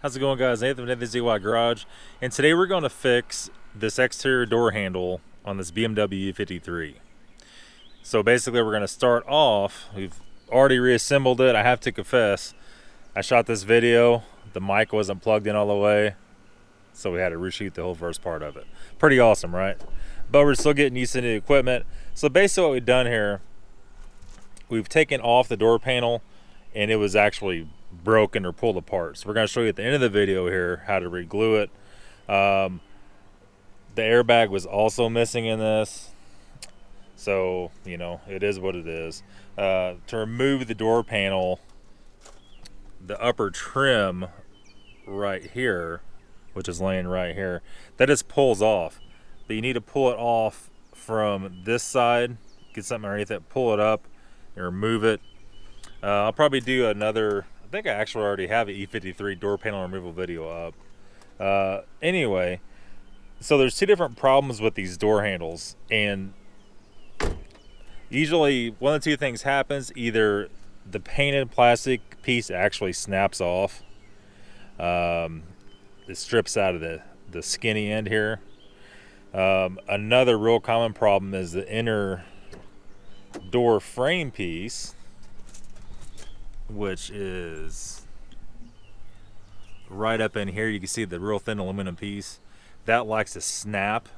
How's it going, guys? Nathan from the Garage, and today we're going to fix this exterior door handle on this BMW E53. So basically we're going to start off, we've already reassembled it. I have to confess, I shot this video, the mic wasn't plugged in all the way, so we had to reshoot the whole first part of it. Pretty awesome, right? But we're still getting used to the equipment. So basically what we've done here, we've taken off the door panel and it was actually broken or pulled apart. So we're going to show you at the end of the video here how to re-glue it. The airbag was also missing in this, so you know, it is what it is. To remove the door panel, the upper trim right here, which is laying right here, that just pulls off, but you need to pull it off from this side, get something underneath it, pull it up and remove it. I'll probably do another, I think I actually already have an E53 door panel removal video up. Anyway, so there's two different problems with these door handles, and usually one of the two things happens. Either the painted plastic piece actually snaps off, it strips out of the skinny end here. Another real common problem is the inner door frame piece, which is right up in here. You can see the real thin aluminum piece that likes to snap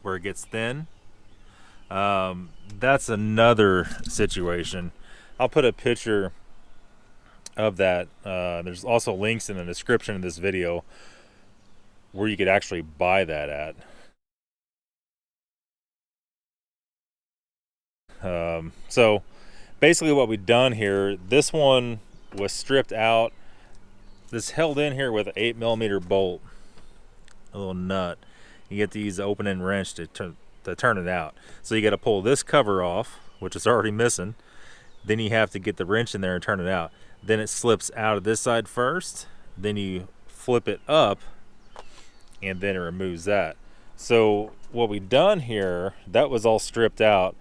where it gets thin. That's another situation. I'll put a picture of that. There's also links in the description of this video where you could actually buy that at. So basically what we've done here, this one was stripped out. This held in here with an 8mm bolt, a little nut. You get to use the open-end wrench to turn it out. So you got to pull this cover off, which is already missing. Then you have to get the wrench in there and turn it out. Then it slips out of this side first. Then you flip it up, and then it removes that. So what we've done here, that was all stripped out.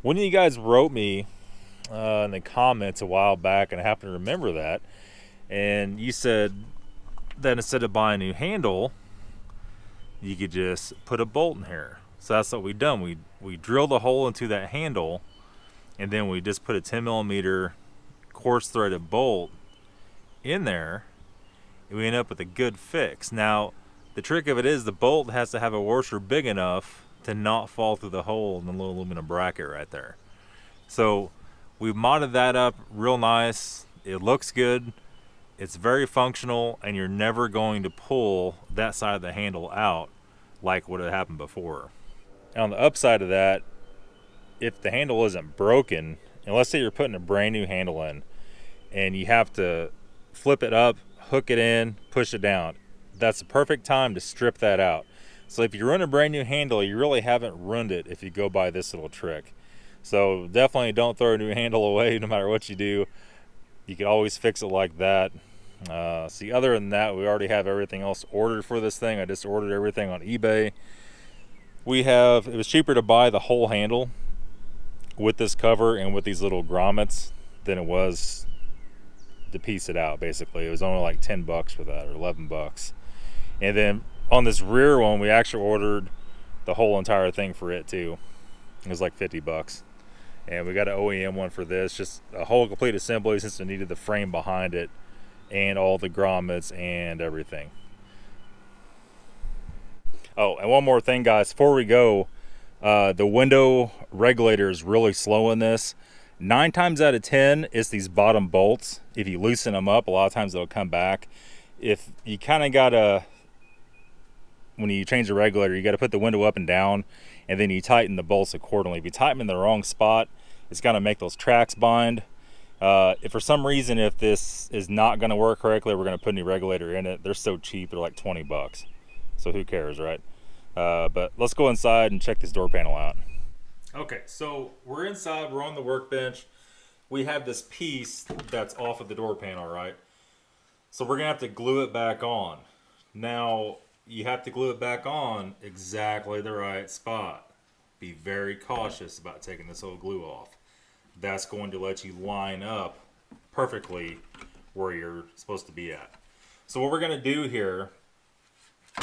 One of you guys wrote me in the comments a while back, and I happen to remember that, and you said that instead of buying a new handle, you could just put a bolt in here. So that's what we've done. We drilled a hole into that handle, and then we just put a 10mm coarse threaded bolt in there, and we end up with a good fix. Now the trick of it is the bolt has to have a washer big enough to not fall through the hole in the little aluminum bracket right there. So we modded that up real nice. It looks good, it's very functional, and you're never going to pull that side of the handle out like what had happened before. And on the upside of that, if the handle isn't broken, and let's say you're putting a brand new handle in and you have to flip it up, hook it in, push it down, that's the perfect time to strip that out. So if you run a brand new handle, you really haven't ruined it if you go by this little trick. So definitely don't throw a new handle away no matter what you do. You can always fix it like that. See, other than that, we already have everything else ordered for this thing. I just ordered everything on eBay. It was cheaper to buy the whole handle with this cover and with these little grommets than it was to piece it out. Basically, it was only like 10 bucks for that, or 11 bucks. And then on this rear one, we actually ordered the whole entire thing for it too. It was like 50 bucks. And we got an OEM one for this, just a whole complete assembly, since it needed the frame behind it and all the grommets and everything. Oh, and one more thing, guys, before we go, the window regulator is really slow in this. 9 times out of 10, it's these bottom bolts. If you loosen them up, a lot of times they'll come back. If you kind of gotta, when you change the regulator, you got to put the window up and down, and then you tighten the bolts accordingly. If you tighten in the wrong spot, it's going to make those tracks bind. If for some reason, if this is not going to work correctly, we're going to put a new regulator in it. They're so cheap, they're like 20 bucks. So who cares, right? But let's go inside and check this door panel out. Okay, so we're inside, we're on the workbench. We have this piece that's off of the door panel, right? So we're going to have to glue it back on. Now, you have to glue it back on exactly the right spot. Be very cautious about taking this old glue off. That's going to let you line up perfectly where you're supposed to be at. So what we're going to do here,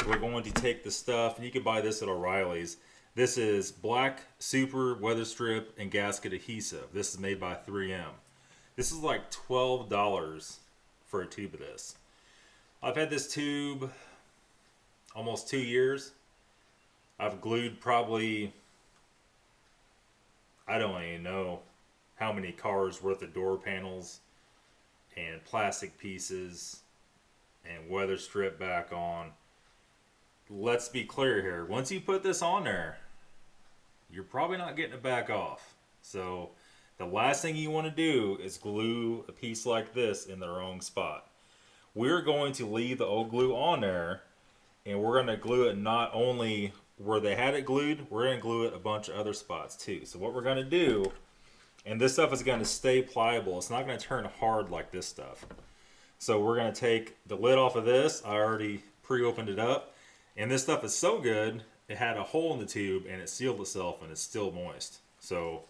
we're going to take the stuff, and you can buy this at O'Reilly's. This is black super weather strip and gasket adhesive. This is made by 3M. This is like $12 for a tube of this. I've had this tube almost 2 years. I've glued probably, I don't even know how many cars worth of door panels and plastic pieces and weather strip back on. Let's be clear here. Once you put this on there, you're probably not getting it back off. So the last thing you want to do is glue a piece like this in the wrong spot. We're going to leave the old glue on there, and we're going to glue it not only where they had it glued, we're going to glue it a bunch of other spots too. So what we're going to do, and this stuff is going to stay pliable. It's not going to turn hard like this stuff. So we're going to take the lid off of this. I already pre-opened it up. And this stuff is so good, it had a hole in the tube and it sealed itself and it's still moist. So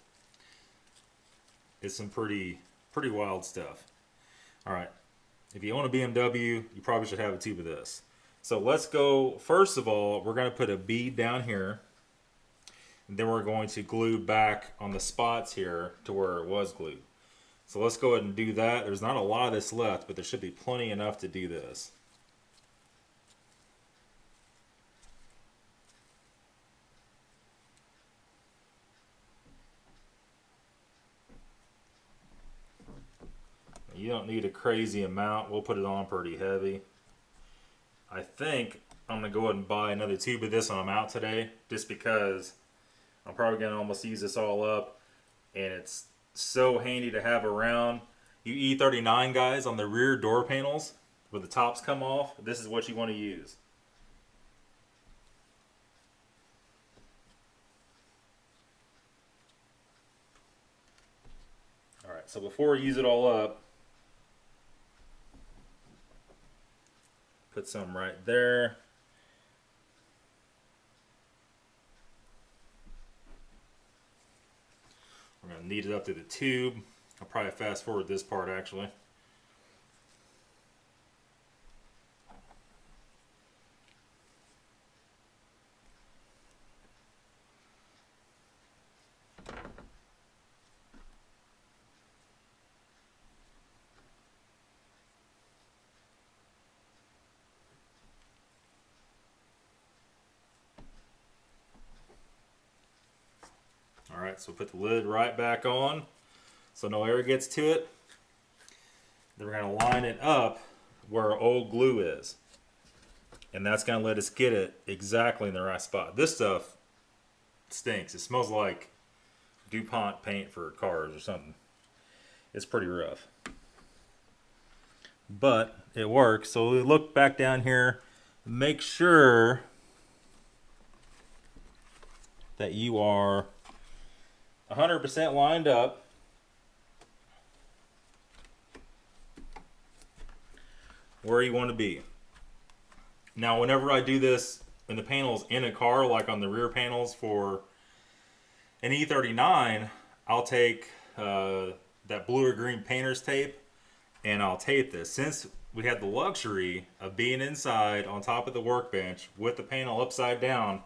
it's some pretty wild stuff. All right, if you own a BMW, you probably should have a tube of this. So let's go, first of all, we're going to put a bead down here. And then we're going to glue back on the spots here to where it was glued. So let's go ahead and do that. There's not a lot of this left, but there should be plenty enough to do this. You don't need a crazy amount. We'll put it on pretty heavy. I think I'm going to go ahead and buy another tube of this when I'm out today, just because I'm probably going to almost use this all up, and it's so handy to have around. You E39 guys, on the rear door panels where the tops come off, this is what you want to use. Alright, so before we use it all up, put some right there. We're going to knead it up to the tube. I'll probably fast forward this part actually. Alright, so put the lid right back on so no air gets to it. Then we're going to line it up where our old glue is. And that's going to let us get it exactly in the right spot. This stuff stinks. It smells like DuPont paint for cars or something. It's pretty rough. But it works. So we look back down here. Make sure that you are 100% lined up. Where you want to be. Now whenever I do this in the panels in a car, like on the rear panels for an E39, I'll take that blue or green painter's tape and I'll tape this. Since we had the luxury of being inside on top of the workbench with the panel upside down,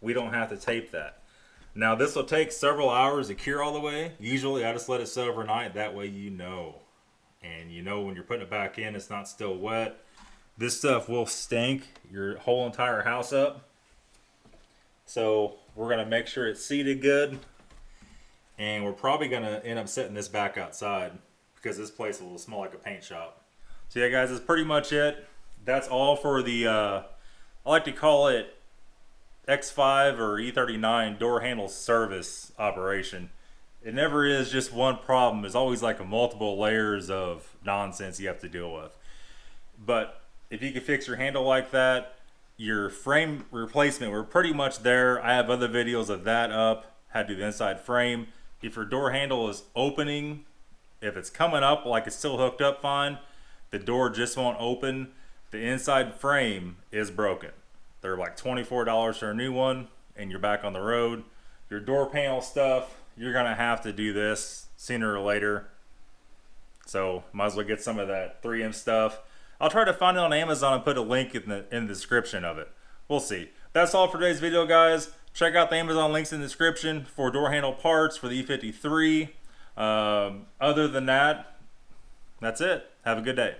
we don't have to tape that. Now this will take several hours to cure all the way. Usually I just let it sit overnight, that way you know. And you know when you're putting it back in, it's not still wet. This stuff will stink your whole entire house up. So we're going to make sure it's seated good. And we're probably going to end up setting this back outside because this place will smell like a paint shop. So yeah guys, that's pretty much it. That's all for the, I like to call it X5 or E39 door handle service operation. It never is just one problem. There's always like a multiple layers of nonsense you have to deal with. But if you can fix your handle like that, your frame replacement, we're pretty much there. I have other videos of that up, how to do the inside frame. If your door handle is opening, if it's coming up like it's still hooked up fine, the door just won't open, the inside frame is broken. They're like $24 for a new one and you're back on the road. Your door panel stuff, you're gonna have to do this sooner or later. So might as well get some of that 3M stuff. I'll try to find it on Amazon and put a link in the description of it. We'll see. That's all for today's video, guys. Check out the Amazon links in the description for door handle parts for the E53. Other than that, that's it. Have a good day.